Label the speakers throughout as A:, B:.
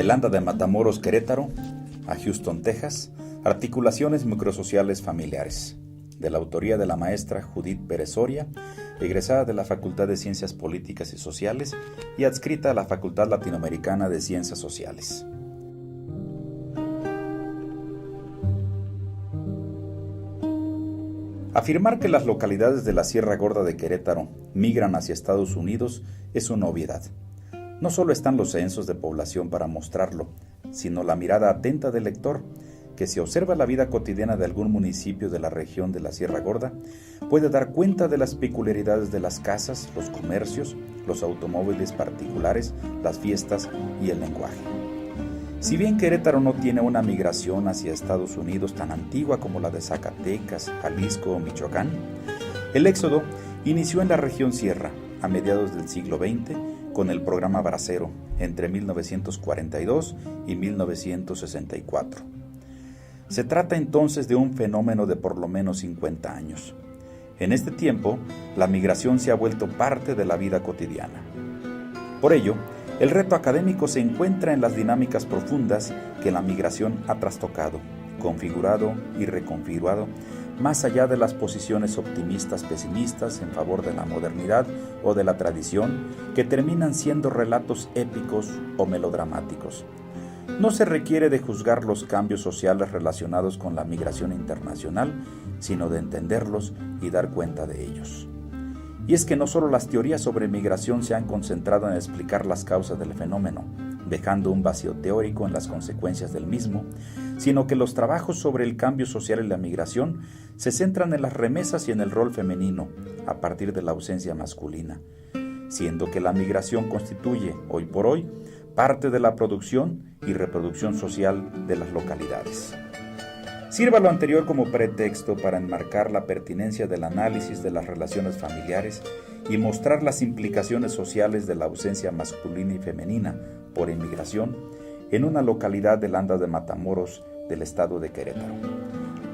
A: Landa de Matamoros, Querétaro, a Houston, Texas, Articulaciones Microsociales Familiares, de la autoría de la maestra Judith Pérez Soria, egresada de la Facultad de Ciencias Políticas y Sociales y adscrita a la Facultad Latinoamericana de Ciencias Sociales. Afirmar que las localidades de la Sierra Gorda de Querétaro migran hacia Estados Unidos es una obviedad. No solo están los censos de población para mostrarlo, sino la mirada atenta del lector, que si observa la vida cotidiana de algún municipio de la región de la Sierra Gorda, puede dar cuenta de las peculiaridades de las casas, los comercios, los automóviles particulares, las fiestas y el lenguaje. Si bien Querétaro no tiene una migración hacia Estados Unidos tan antigua como la de Zacatecas, Jalisco o Michoacán, el éxodo inició en la región Sierra a mediados del siglo XX con el programa Bracero entre 1942 y 1964. Se trata entonces de un fenómeno de por lo menos 50 años. En este tiempo, la migración se ha vuelto parte de la vida cotidiana. Por ello, el reto académico se encuentra en las dinámicas profundas que la migración ha trastocado, configurado y reconfigurado, más allá de las posiciones optimistas pesimistas en favor de la modernidad o de la tradición, que terminan siendo relatos épicos o melodramáticos. No se requiere de juzgar los cambios sociales relacionados con la migración internacional, sino de entenderlos y dar cuenta de ellos. Y es que no solo las teorías sobre migración se han concentrado en explicar las causas del fenómeno, dejando un vacío teórico en las consecuencias del mismo, sino que los trabajos sobre el cambio social y la migración se centran en las remesas y en el rol femenino, a partir de la ausencia masculina, siendo que la migración constituye, hoy por hoy, parte de la producción y reproducción social de las localidades. Sirva lo anterior como pretexto para enmarcar la pertinencia del análisis de las relaciones familiares y mostrar las implicaciones sociales de la ausencia masculina y femenina por inmigración en una localidad de Landa de Matamoros del estado de Querétaro.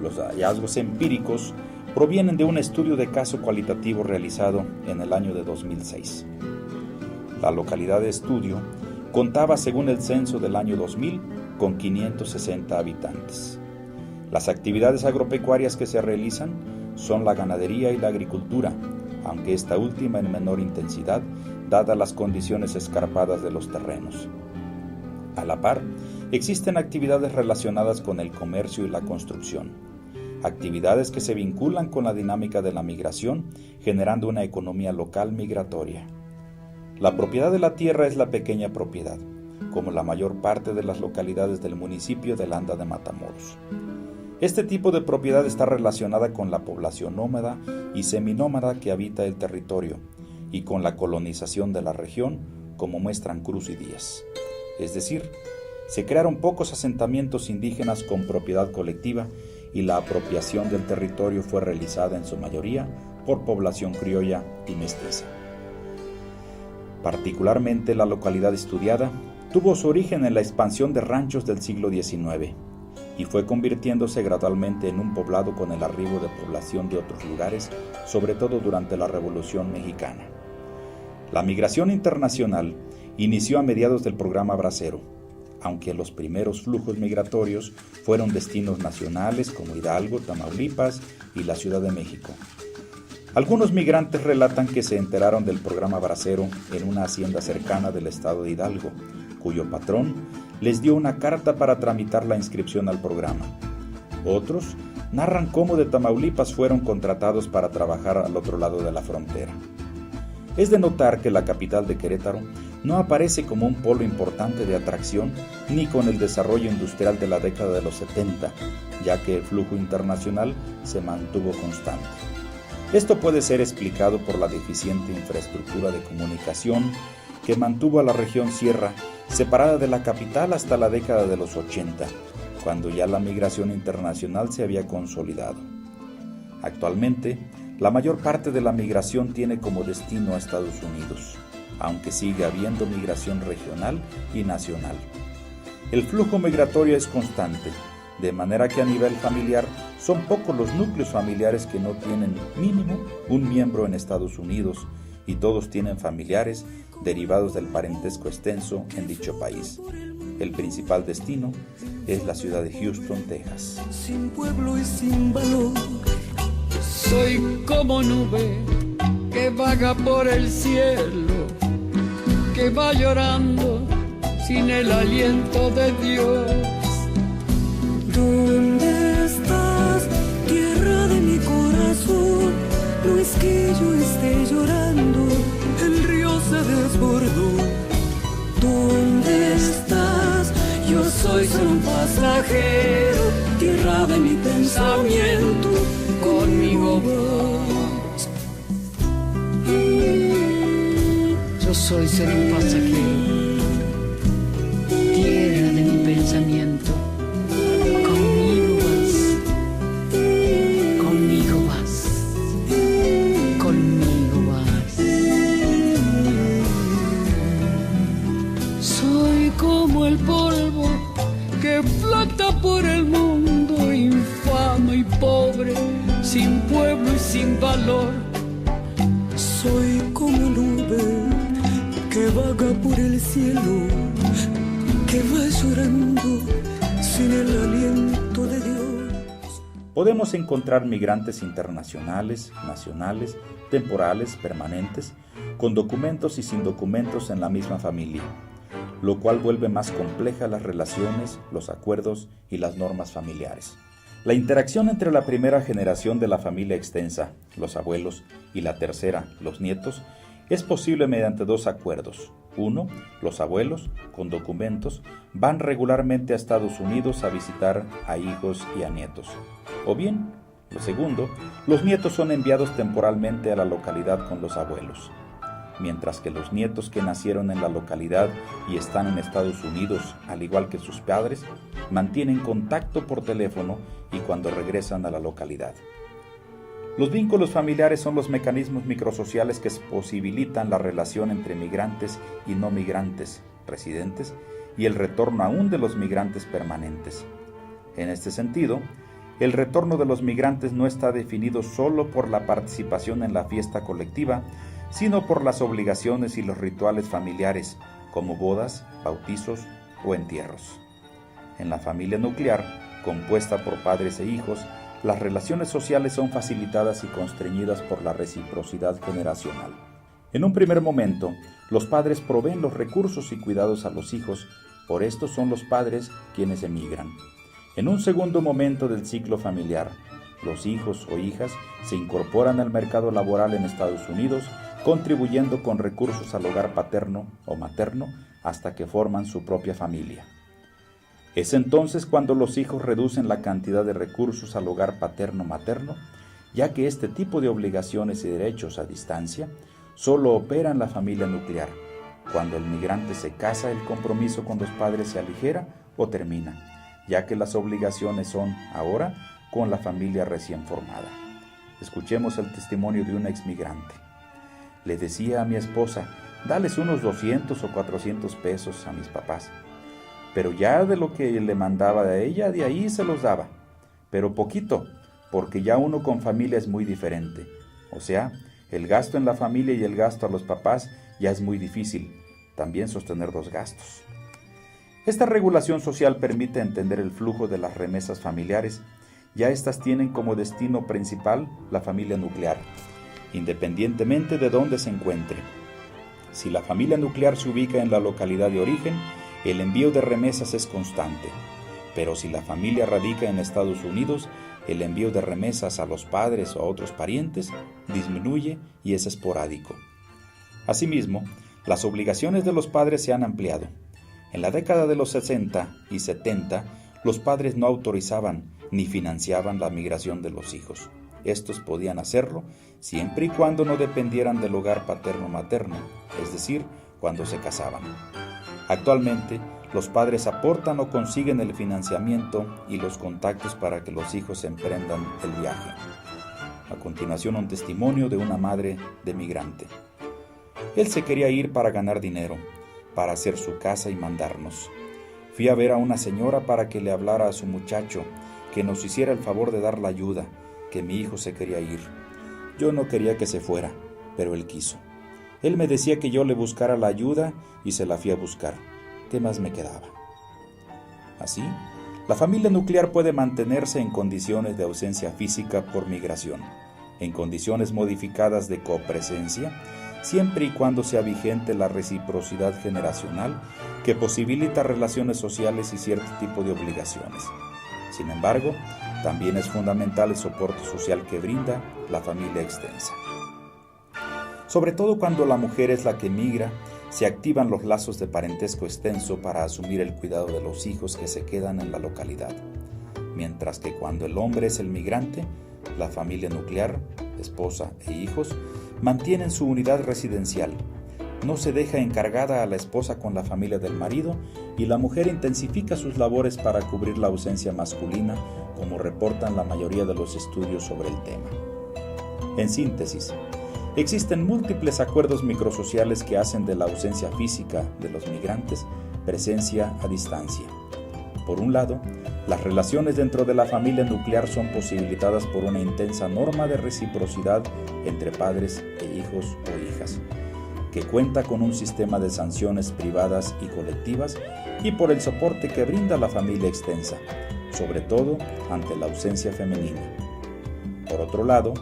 A: Los hallazgos empíricos provienen de un estudio de caso cualitativo realizado en el año de 2006. La localidad de estudio contaba, según el censo del año 2000, con 560 habitantes. Las actividades agropecuarias que se realizan son la ganadería y la agricultura, aunque esta última en menor intensidad, dadas las condiciones escarpadas de los terrenos. A la par, existen actividades relacionadas con el comercio y la construcción, actividades que se vinculan con la dinámica de la migración, generando una economía local migratoria. La propiedad de la tierra es la pequeña propiedad, como la mayor parte de las localidades del municipio de Landa de Matamoros. Este tipo de propiedad está relacionada con la población nómada y seminómada que habita el territorio y con la colonización de la región, como muestran Cruz y Díaz. Es decir, se crearon pocos asentamientos indígenas con propiedad colectiva y la apropiación del territorio fue realizada en su mayoría por población criolla y mestiza. Particularmente la localidad estudiada tuvo su origen en la expansión de ranchos del siglo XIX y fue convirtiéndose gradualmente en un poblado con el arribo de población de otros lugares, sobre todo durante la Revolución Mexicana. La migración internacional inició a mediados del programa Bracero, aunque los primeros flujos migratorios fueron destinos nacionales como Hidalgo, Tamaulipas y la Ciudad de México. Algunos migrantes relatan que se enteraron del programa Bracero en una hacienda cercana del estado de Hidalgo, cuyo patrón les dio una carta para tramitar la inscripción al programa. Otros narran cómo de Tamaulipas fueron contratados para trabajar al otro lado de la frontera. Es de notar que la capital de Querétaro no aparece como un polo importante de atracción ni con el desarrollo industrial de la década de los 70, ya que el flujo internacional se mantuvo constante. Esto puede ser explicado por la deficiente infraestructura de comunicación que mantuvo a la región Sierra separada de la capital hasta la década de los 80, cuando ya la migración internacional se había consolidado. Actualmente, la mayor parte de la migración tiene como destino a Estados Unidos, aunque sigue habiendo migración regional y nacional. El flujo migratorio es constante, de manera que a nivel familiar son pocos los núcleos familiares que no tienen mínimo un miembro en Estados Unidos y todos tienen familiares derivados del parentesco extenso en dicho país. El principal destino es la ciudad de Houston, Texas.
B: Sin pueblo y sin valor,
C: soy como nube que vaga por el cielo, que va llorando sin el aliento de Dios.
B: ¿Dónde estás, tierra de mi corazón? No es que yo esté llorando, el río se desbordó. ¿Dónde estás? Yo soy solo un pasajero, tierra de mi pensamiento, conmigo vas.
C: Yo soy ser un pasajero, tierra de mi pensamiento, conmigo vas, conmigo vas, conmigo vas. Soy como el polvo que flota por el mundo, infame y pobre, sin pueblo y sin valor.
B: Soy como nube que vaga por el cielo, que va llorando sin el aliento de Dios.
A: Podemos encontrar migrantes internacionales, nacionales, temporales, permanentes, con documentos y sin documentos en la misma familia, lo cual vuelve más complejas las relaciones, los acuerdos y las normas familiares. La interacción entre la primera generación de la familia extensa, los abuelos, y la tercera, los nietos, es posible mediante dos acuerdos. Uno, los abuelos, con documentos, van regularmente a Estados Unidos a visitar a hijos y a nietos. O bien, lo segundo, los nietos son enviados temporalmente a la localidad con los abuelos, mientras que los nietos que nacieron en la localidad y están en Estados Unidos, al igual que sus padres, mantienen contacto por teléfono y cuando regresan a la localidad. Los vínculos familiares son los mecanismos microsociales que posibilitan la relación entre migrantes y no migrantes residentes y el retorno aún de los migrantes permanentes. En este sentido, el retorno de los migrantes no está definido solo por la participación en la fiesta colectiva, sino por las obligaciones y los rituales familiares, como bodas, bautizos o entierros. En la familia nuclear, compuesta por padres e hijos, las relaciones sociales son facilitadas y constreñidas por la reciprocidad generacional. En un primer momento, los padres proveen los recursos y cuidados a los hijos, por esto son los padres quienes emigran. En un segundo momento del ciclo familiar, los hijos o hijas se incorporan al mercado laboral en Estados Unidos, contribuyendo con recursos al hogar paterno o materno hasta que forman su propia familia. Es entonces cuando los hijos reducen la cantidad de recursos al hogar paterno-materno, ya que este tipo de obligaciones y derechos a distancia solo opera en la familia nuclear. Cuando el migrante se casa, el compromiso con los padres se aligera o termina, ya que las obligaciones son, ahora, con la familia recién formada. Escuchemos el testimonio de un exmigrante. Le decía a mi esposa, dales unos 200 o 400 pesos a mis papás. Pero ya de lo que le mandaba a ella, de ahí se los daba. Pero poquito, porque ya uno con familia es muy diferente. O sea, el gasto en la familia y el gasto a los papás ya es muy difícil. También sostener dos gastos. Esta regulación social permite entender el flujo de las remesas familiares. Ya estas tienen como destino principal la familia nuclear, independientemente de dónde se encuentre. Si la familia nuclear se ubica en la localidad de origen, el envío de remesas es constante, pero si la familia radica en Estados Unidos, el envío de remesas a los padres o a otros parientes disminuye y es esporádico. Asimismo, las obligaciones de los padres se han ampliado. En la década de los 60 y 70, los padres no autorizaban ni financiaban la migración de los hijos. Estos podían hacerlo siempre y cuando no dependieran del hogar paterno-materno, es decir, cuando se casaban. Actualmente, los padres aportan o consiguen el financiamiento y los contactos para que los hijos emprendan el viaje. A continuación, un testimonio de una madre de migrante. Él se quería ir para ganar dinero, para hacer su casa y mandarnos. Fui a ver a una señora para que le hablara a su muchacho, que nos hiciera el favor de dar la ayuda, que mi hijo se quería ir. Yo no quería que se fuera, pero él quiso. Él me decía que yo le buscara la ayuda y se la fui a buscar. ¿Qué más me quedaba? Así, la familia nuclear puede mantenerse en condiciones de ausencia física por migración, en condiciones modificadas de copresencia, siempre y cuando sea vigente la reciprocidad generacional que posibilita relaciones sociales y cierto tipo de obligaciones. Sin embargo, también es fundamental el soporte social que brinda la familia extensa. Sobre todo cuando la mujer es la que migra, se activan los lazos de parentesco extenso para asumir el cuidado de los hijos que se quedan en la localidad, mientras que cuando el hombre es el migrante, la familia nuclear, esposa e hijos, mantienen su unidad residencial. No se deja encargada a la esposa con la familia del marido y la mujer intensifica sus labores para cubrir la ausencia masculina, como reportan la mayoría de los estudios sobre el tema. En síntesis, existen múltiples acuerdos microsociales que hacen de la ausencia física de los migrantes presencia a distancia. Por un lado, las relaciones dentro de la familia nuclear son posibilitadas por una intensa norma de reciprocidad entre padres e hijos o hijas, que cuenta con un sistema de sanciones privadas y colectivas y por el soporte que brinda la familia extensa, sobre todo ante la ausencia femenina. Por otro lado,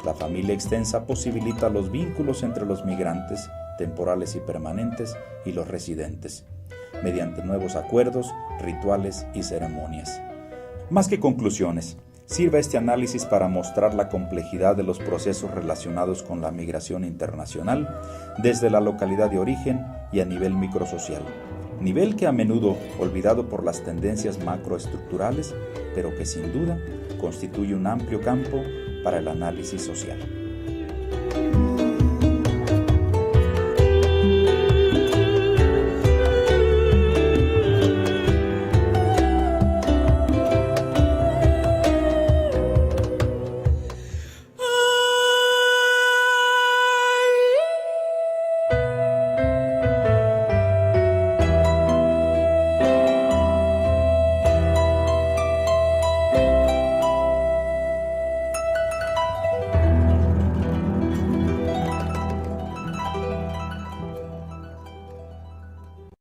A: la familia extensa posibilita los vínculos entre los migrantes, temporales y permanentes, y los residentes, mediante nuevos acuerdos, rituales y ceremonias. Más que conclusiones, sirve este análisis para mostrar la complejidad de los procesos relacionados con la migración internacional desde la localidad de origen y a nivel microsocial, nivel que a menudo olvidado por las tendencias macroestructurales, pero que sin duda constituye un amplio campo para el análisis social.